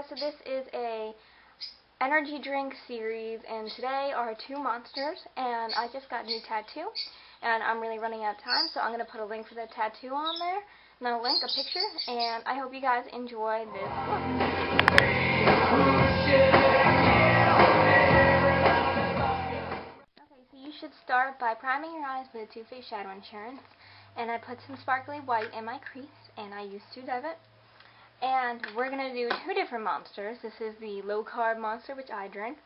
guys, so this is a energy drink series, and today are two monsters, and I just got a new tattoo, and I'm really running out of time, so I'm going to put a link for the tattoo on there, and a link, a picture, and I hope you guys enjoy this look. Okay, so you should start by priming your eyes with a Too Faced Shadow Insurance, and I put some sparkly white in my crease, and I used to dab it. And we're going to do two different monsters. This is the low-carb monster, which I drink,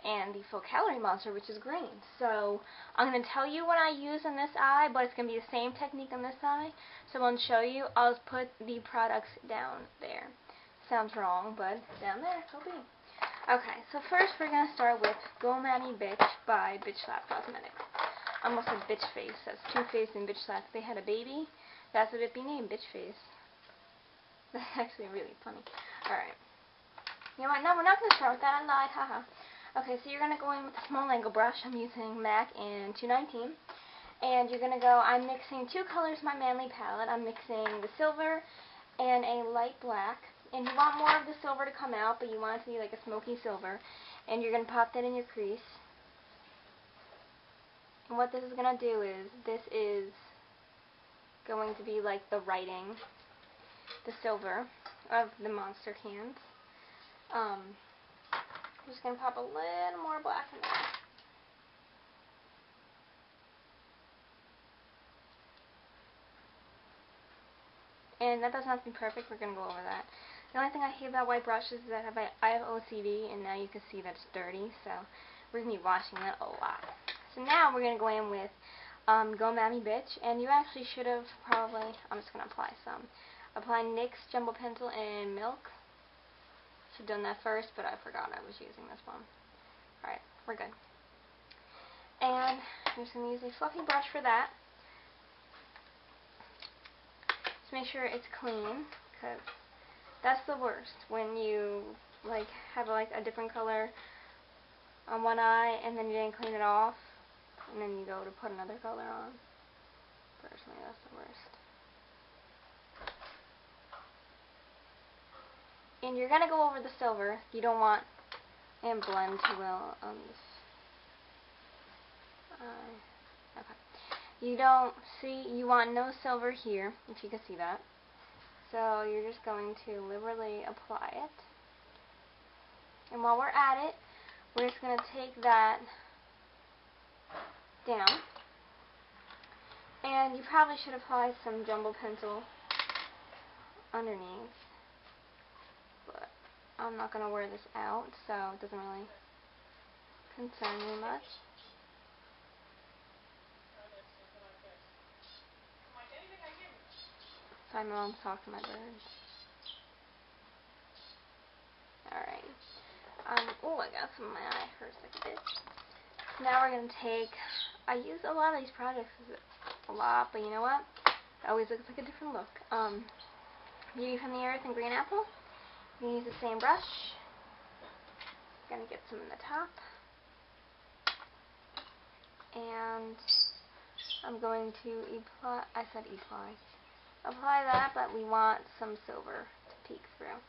and the full-calorie monster, which is green. So I'm going to tell you what I use in this eye, but it's going to be the same technique on this eye. So I won't show you. I'll just put the products down there. Sounds wrong, but down there, so be. Okay, so first we're going to start with Go Mami Bitch by Bitch Slap Cosmetics. I almost said Bitch Face. That's Too Faced and Bitch Slap. They had a baby. That's what it'd be named, Bitch Face. That's actually really funny. Alright. You know what? No, we're not going to start with that. I lied. Haha. Okay, so you're going to go in with a small angle brush. I'm using MAC in 219. And you're going to go, I'm mixing two colors in my Manly palette. I'm mixing the silver and a light black. And you want more of the silver to come out, but you want it to be like a smoky silver. And you're going to pop that in your crease. And what this is going to do is, this is going to be like the writing, the silver of the monster cans. I'm just going to pop a little more black in there. And that doesn't have to be perfect, we're going to go over that. The only thing I hate about white brushes is that I have OCD, and now you can see that it's dirty, so we're going to be washing that a lot. So now we're going to go in with Go Mami Bitch, and you actually should have probably, I'm just going to apply some. Apply NYX Jumbo Pencil and Milk. Should have done that first, but I forgot I was using this one. Alright, we're good. And I'm just going to use a fluffy brush for that. Just make sure it's clean, because that's the worst. When you have a different color on one eye, and then you didn't clean it off, and then you go to put another color on. Personally, that's the worst. And you're going to go over the silver. You don't want, and blend too well on this. Okay. You don't see, you want no silver here, if you can see that. So you're just going to liberally apply it. And while we're at it, we're just going to take that down. And you probably should apply some Jumbo Pencil underneath. But I'm not going to wear this out, so it doesn't really concern me much. Sorry, my mom's talking to my birds. Alright. Oh, I got some in my eye. Hurts like a bitch. Now we're going to take, I use a lot of these products a lot, but you know what? It always looks like a different look. Beauty from the Earth and Green Apple. You can use the same brush. Gonna get some in the top. And I'm going to apply, I said apply. Apply that, but we want some silver to peek through.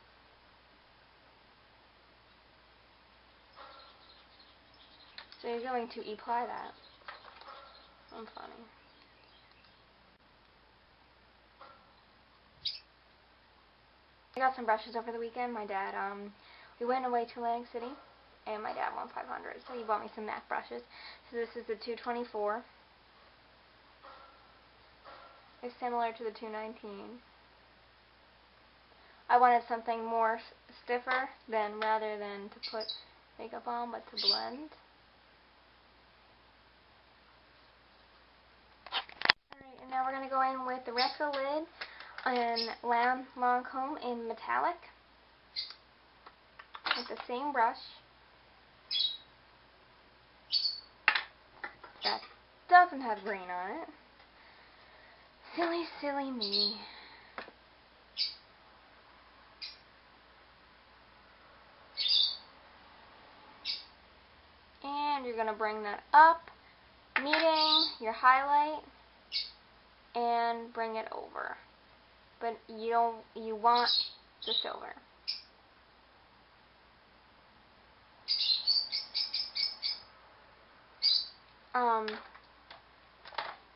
So you're going to apply that. I'm funny. I got some brushes over the weekend. My dad, we went away to Atlantic City, and my dad won 500, so he bought me some MAC brushes. So this is the 224. It's similar to the 219. I wanted something more stiffer rather than to put makeup on, but to blend. Alright, and now we're going to go in with the rest of the lid and Lancome in metallic with the same brush. That doesn't have green on it. Silly, silly me. And you're going to bring that up, meeting your highlight, and bring it over. But you want the silver.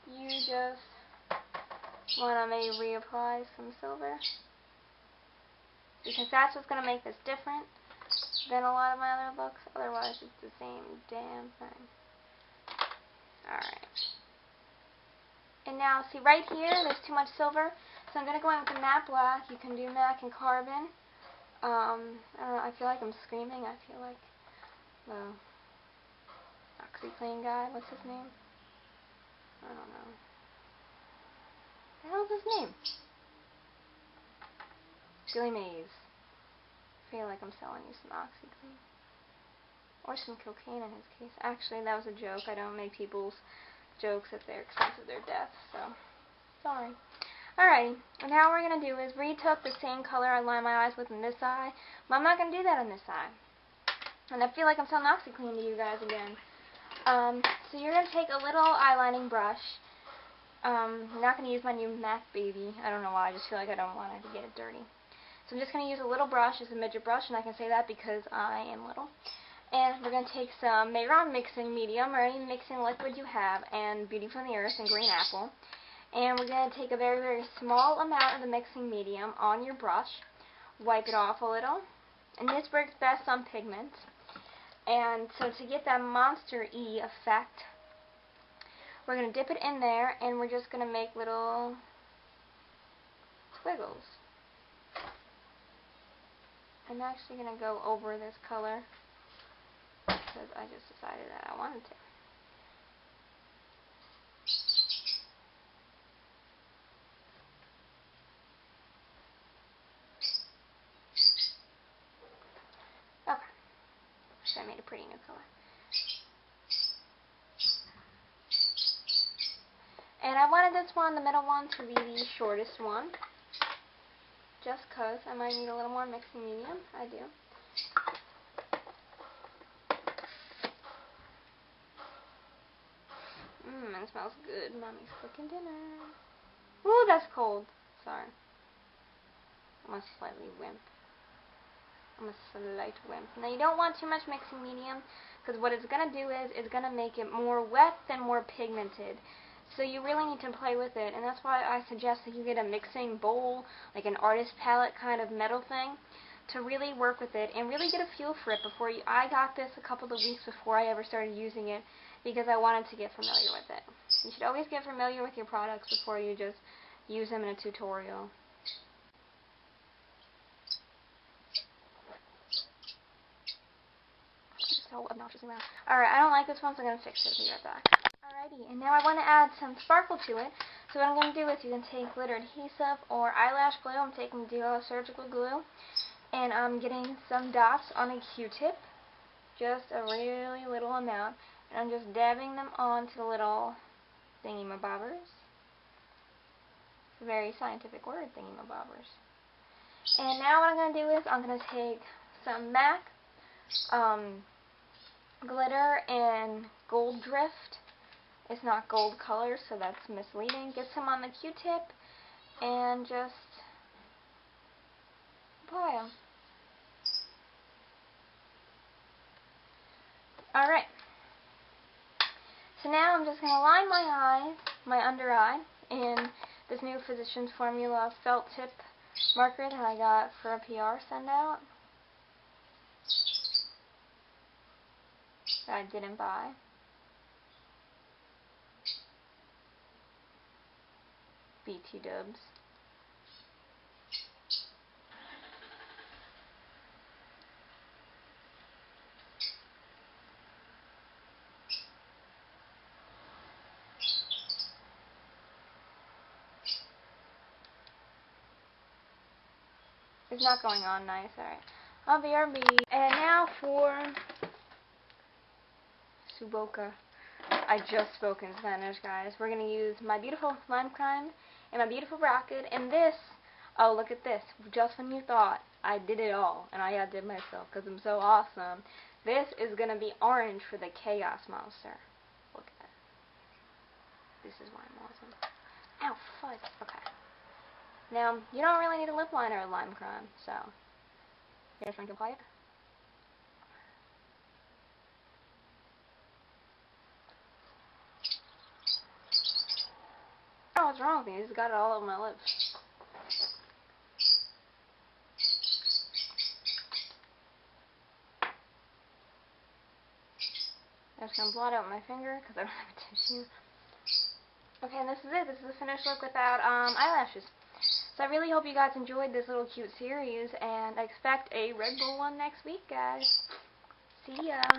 you just want to maybe reapply some silver, because that's what's going to make this different than a lot of my other looks. Otherwise, it's the same damn thing. Alright. And now, see right here, there's too much silver, so I'm going to go in with the matte black. You can do matte and carbon. I don't know, I feel like I'm screaming. I feel like the OxyClean guy, what's his name? I don't know. What the hell's his name? Billy Mays. I feel like I'm selling you some OxyClean. Or some cocaine in his case. Actually, that was a joke. I don't make people's jokes at their expense of their death, so sorry. Alright, and now what we're going to do is retook the same color I lined my eyes with in this eye, but I'm not going to do that on this eye. And I feel like I'm selling OxyClean to you guys again. So you're going to take a little eyelining brush. I'm not going to use my new MAC Baby. I don't know why, I just feel like I don't want it to get it dirty. So I'm just going to use a little brush. It's a midget brush, and I can say that because I am little. And we're going to take some Mayron mixing medium, or any mixing liquid you have, and Beauty from the Earth and Green Apple. And we're going to take a very, very small amount of the mixing medium on your brush, wipe it off a little, and this works best on pigments. And so to get that Monster E effect, we're going to dip it in there, and we're just going to make little squiggles. I'm actually going to go over this color, because I just decided that I wanted to. Okay. So I made a pretty new color. And I wanted this one, the middle one, to be the shortest one. Just because I might need a little more mixing medium. I do. It smells good. Mommy's cooking dinner. Ooh, that's cold. Sorry. I'm a slightly wimp. I'm a slight wimp. Now you don't want too much mixing medium, because what it's going to do is it's going to make it more wet than more pigmented. So you really need to play with it, and that's why I suggest that you get a mixing bowl, like an artist palette kind of metal thing, to really work with it and really get a feel for it before you. I got this a couple of weeks before I ever started using it, because I wanted to get familiar with it. You should always get familiar with your products before you just use them in a tutorial. So obnoxiously loud. Alright, I don't like this one, so I'm going to fix it. Be right back. Alrighty, and now I want to add some sparkle to it. So what I'm going to do is you can take glitter adhesive or eyelash glue. I'm taking Duo surgical glue. And I'm getting some dots on a Q-tip. Just a really little amount. And I'm just dabbing them onto the little thingy-mabobbers. It's a very scientific word, thingy-mabobbers. And now what I'm going to do is I'm going to take some MAC glitter and gold drift. It's not gold color, so that's misleading. Get some on the Q-tip and just apply them. Alright. So now I'm just going to line my eyes, my under eye, in this new Physicians Formula felt tip marker that I got for a PR send out. That I didn't buy. BT dubs. It's not going on nice, alright. I'll BRB. And now for Suboka. I just spoke in Spanish, guys. We're going to use my beautiful Lancome and my beautiful rocket, and this, oh, look at this. Just when you thought I did it all, and I outdid myself because I'm so awesome, this is going to be orange for the Chaos Monster. Look at that. This is why I'm awesome. Ow, fudge. Okay. Now, you don't really need a lip liner or Lancome, so you guys want to apply it? know what's wrong with me. I just got it all over my lips. I'm just going to blot out my finger because I don't have a tissue. Okay, and this is it. This is the finished look without eyelashes. So I really hope you guys enjoyed this little cute series, and I expect a Red Bull one next week, guys. See ya.